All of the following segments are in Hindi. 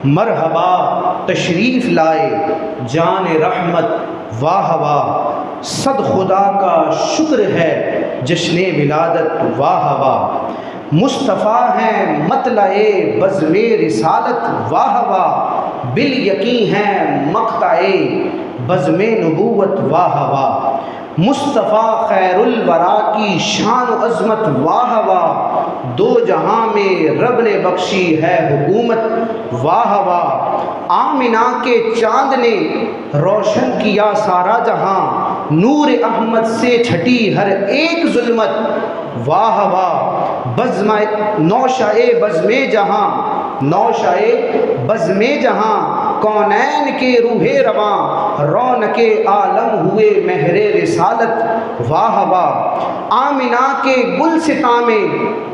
मरहबा तशरीफ़ लाए जान रहमत वाह वाह, सद खुदा का शुक्र है जश्न विलादत वाह वाह। मुस्तफ़ा हैं मतलए बज़्मे रिसालत वाह वाह, बिल यकीन हैं मक़ताए बज़्मे नबूवत वाह वाह। मुस्तफ़ा खैरुल वरा की शान अज़मत वाह वाह, दो जहां में रब ने बख्शी है हुकूमत वाह वाह। आमिना के चाँद ने रोशन किया सारा जहां, नूर अहमद से छटी हर एक जुल्मत वाह वाह। नौशाए बज़्मे जहां, नौशाए बज़्मे जहां, कौनैन के रूहे रवां, रौनके आलम हुए महरे रिसालत वाह वाह। आमिना के गुलसिता में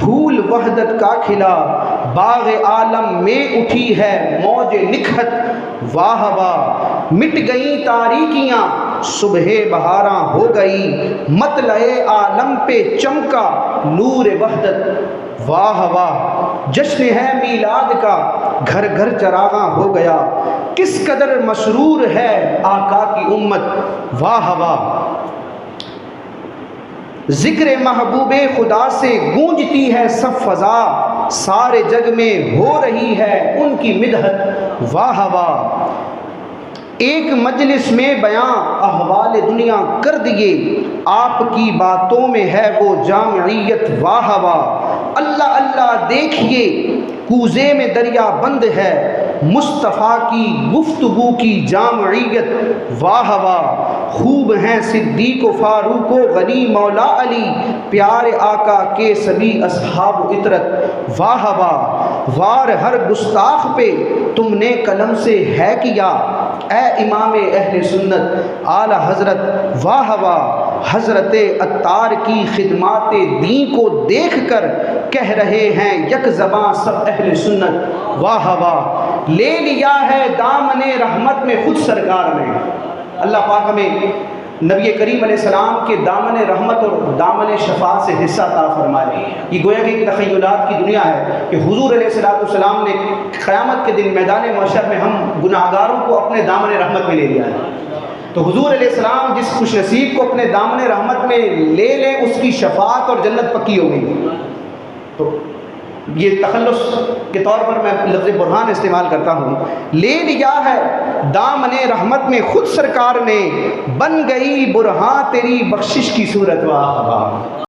फूल वहदत का खिला, बाग़ आलम में उठी है मौज निखत वाह वाह। मिट गई तारीकियाँ सुबह बहारां हो गई, मतलए आलम पे चमका नूर वहदत वाह वाह। जश्न है मीलाद का घर घर चरागा हो गया, किस कदर मसरूर है आका की उम्मत वाह वाह। ज़िक्र महबूबे खुदा से गूंजती है सब फ़ज़ा, सारे जग में हो रही है उनकी मिदहत वाह वाह। एक मजलिस में बयां अहवाल दुनिया कर दिए, आपकी बातों में है वो जामियत वाह वाह। अल्लाह अल्लाह देखिए कूज़े में दरिया बंद है, मुस्तफ़ा की गुफ्तगू की जामियत वाह वाह। खूब हैं सिद्दीक़ फ़ारूक़ गनी मौला अली, प्यारे आका के सभी असहाब इतरत वाह वाह। वार हर गुस्ताख पे तुमने कलम से है किया, ए इमाम अहले सुन्नत आला हज़रत वाह वाह। हज़रत अत्तार की खिदमात दीन को देख कर कह रहे हैं यक ज़बां सब अहले सुन्नत वाह वाह। ले लिया है दामने रहमत में खुद सरकार ने, अल्लाह पाक हमें नबी करीम अलैहिस्सलाम के दामन रहमत और दामन शफ़ाअत से हिस्सा अता फरमाए। ये गोया कि एक तख़य्युलात की दुनिया है कि हुज़ूर अलैहिस्सलाम ने क़यामत के दिन मैदान महशर में हम गुनाहगारों को अपने दामन रहमत में ले लिया है। तो हुज़ूर अलैहिस्सलाम जिस खुशनसीब को अपने दामन रहमत में ले लें उसकी शफ़ाअत और जन्नत पक्की हो गई। तो ये तखल्लुस के तौर पर मैं लफ्ज़ बुरहान इस्तेमाल करता हूँ। ले लिया है दामने रहमत में खुद सरकार ने, बन गई बुरहान तेरी बख्शिश की सूरत वाह वाह।